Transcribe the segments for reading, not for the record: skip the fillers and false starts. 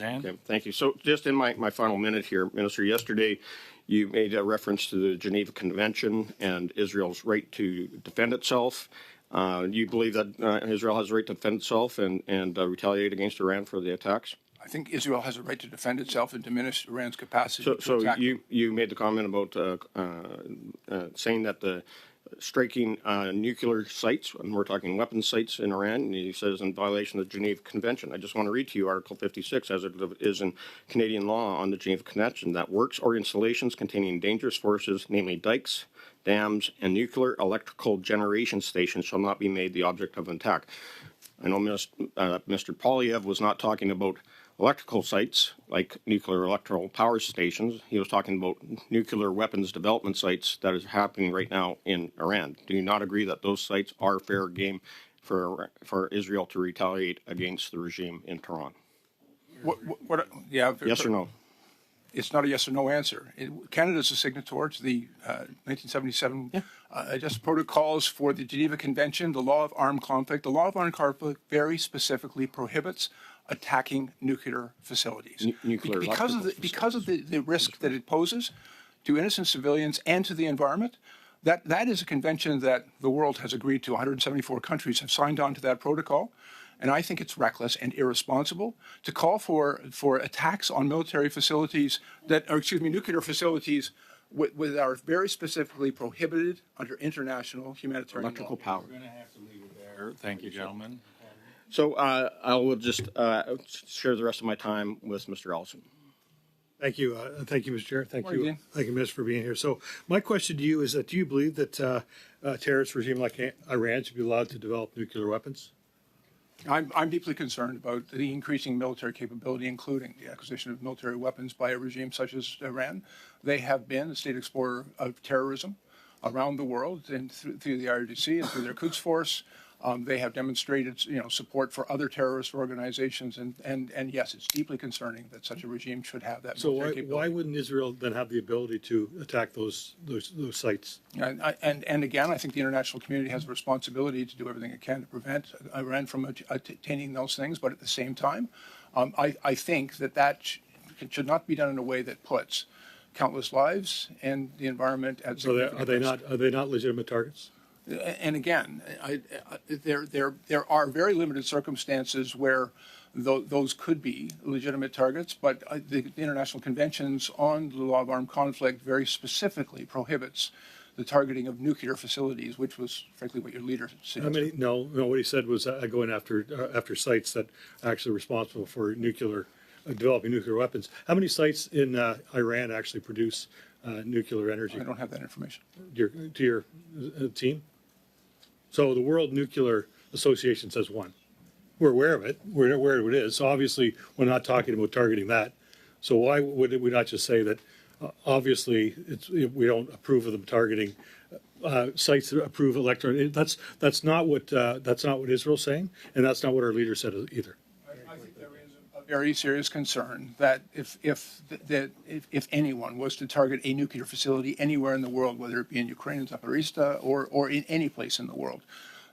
Okay, thank you. So just in my final minute here, Minister, yesterday you made a reference to the Geneva Convention and Israel's right to defend itself. You believe that Israel has a right to defend itself and retaliate against Iran for the attacks? I think Israel has a right to defend itself and diminish Iran's capacity to So attack. you made the comment about saying that the striking nuclear sites, and we're talking weapons sites in Iran, and he says in violation of the Geneva Convention. I just want to read to you Article 56, as it is in Canadian law on the Geneva Convention, that works or installations containing dangerous forces, namely dikes, dams, and nuclear electrical generation stations shall not be made the object of an attack. I know Mr. Poilievre was not talking about electrical sites like nuclear electoral power stations. He was talking about nuclear weapons development sites that is happening right now in Iran. Do you not agree that those sites are fair game for Israel to retaliate against the regime in Tehran? Yeah. Yes or no? It's not a yes or no answer. Canada is a signatory to the 1977 just protocols for the Geneva Convention, the law of armed conflict. The law of armed conflict very specifically prohibits attacking nuclear facilities because of the risk that it poses to innocent civilians and to the environment. That is a convention that the world has agreed to. 174 countries have signed on to that protocol. And I think it's reckless and irresponsible to call for attacks on military facilities nuclear facilities that are very specifically prohibited under international humanitarian Electrical law. power. We're going to have to leave it there. Thank you, gentlemen. So I will just share the rest of my time with Mr. Ellison. Thank you. Thank you, Mr. Chair. Thank Morning, you. Dean. Thank you, Minister, for being here. So my question to you is that do you believe that a terrorist regime like Iran should be allowed to develop nuclear weapons? I'm deeply concerned about the increasing military capability, including the acquisition of military weapons by a regime such as Iran. They have been the state explorer of terrorism around the world, and through the IRGC and through their Quds Force. They have demonstrated, support for other terrorist organizations, and yes, it's deeply concerning that such a regime should have that. So military why wouldn't Israel then have the ability to attack those sites? And again, I think the international community has a responsibility to do everything it can to prevent Iran from attaining those things. But at the same time, I think that should not be done in a way that puts countless lives and the environment at significant risk. Are they not legitimate targets? And again, there are very limited circumstances where those could be legitimate targets, but the international conventions on the law of armed conflict very specifically prohibits the targeting of nuclear facilities, which was frankly what your leader said. No. What he said was going after sites that are actually responsible for developing nuclear weapons. How many sites in Iran actually produce nuclear energy? I don't have that information. To your team? So the World Nuclear Association says one. We're aware of it. We're aware of it is. So obviously we're not talking about targeting that. So why would we not just say that obviously we don't approve of them targeting sites that approve electron? That's not what Israel's saying, and that's not what our leader said either. I think there is a very serious concern that if anyone was to target a nuclear facility anywhere in the world, whether it be in Ukraine, Zaporizhzhia, or in any place in the world,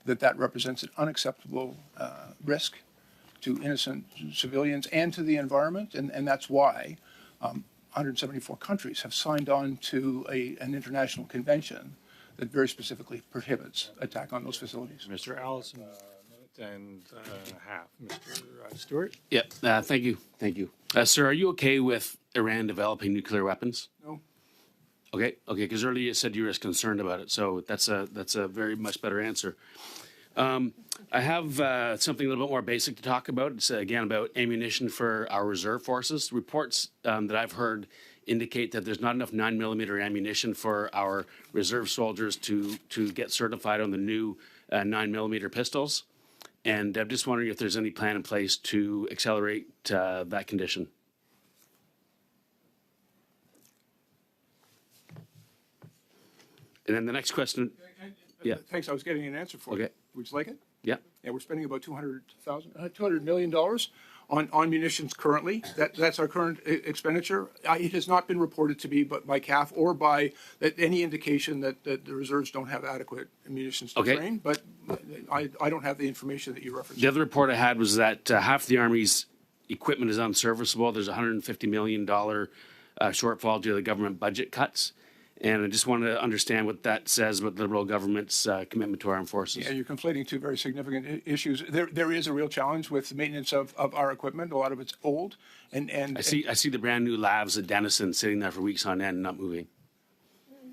that represents an unacceptable risk to innocent civilians and to the environment, and that's why 174 countries have signed on to an international convention that very specifically prohibits attack on those facilities. Mr. Allison, minute and a half. Mr. Stewart? Yeah, thank you. Sir, are you okay with Iran developing nuclear weapons? No. Okay, because earlier you said you were as concerned about it, so that's a very much better answer. I have something a little bit more basic to talk about. It's again about ammunition for our reserve forces. Reports that I've heard indicate that there's not enough 9mm ammunition for our reserve soldiers to get certified on the new 9mm pistols. And I'm just wondering if there's any plan in place to accelerate that condition. And then the next question. Yeah. Thanks. I was getting an answer for you. Would you like it? Yeah. Yeah, we're spending about $200 million on munitions currently. That's our current expenditure. It has not been reported to me by CAF or by any indication that the reserves don't have adequate munitions to train. But I don't have the information that you referenced. The other report I had was that half the Army's equipment is unserviceable. There's $150 million shortfall due to the government budget cuts. And I just wanted to understand what that says about the Liberal government's commitment to armed forces. Yeah, you're conflating two very significant issues. There is a real challenge with the maintenance of our equipment. A lot of it's old, and I see the brand new Lavs at Denison sitting there for weeks on end, not moving.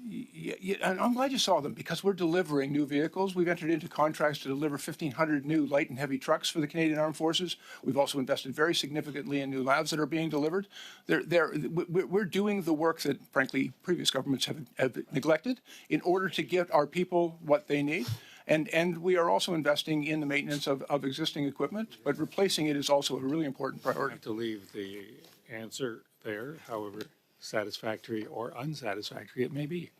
Yeah, and I'm glad you saw them because we're delivering new vehicles. We've entered into contracts to deliver 1,500 new light and heavy trucks for the Canadian Armed Forces. We've also invested very significantly in new labs that are being delivered. We're doing the work that, frankly, previous governments have neglected in order to get our people what they need. And we are also investing in the maintenance of existing equipment, but replacing it is also a really important I priority. have to leave the answer there, however satisfactory or unsatisfactory it may be.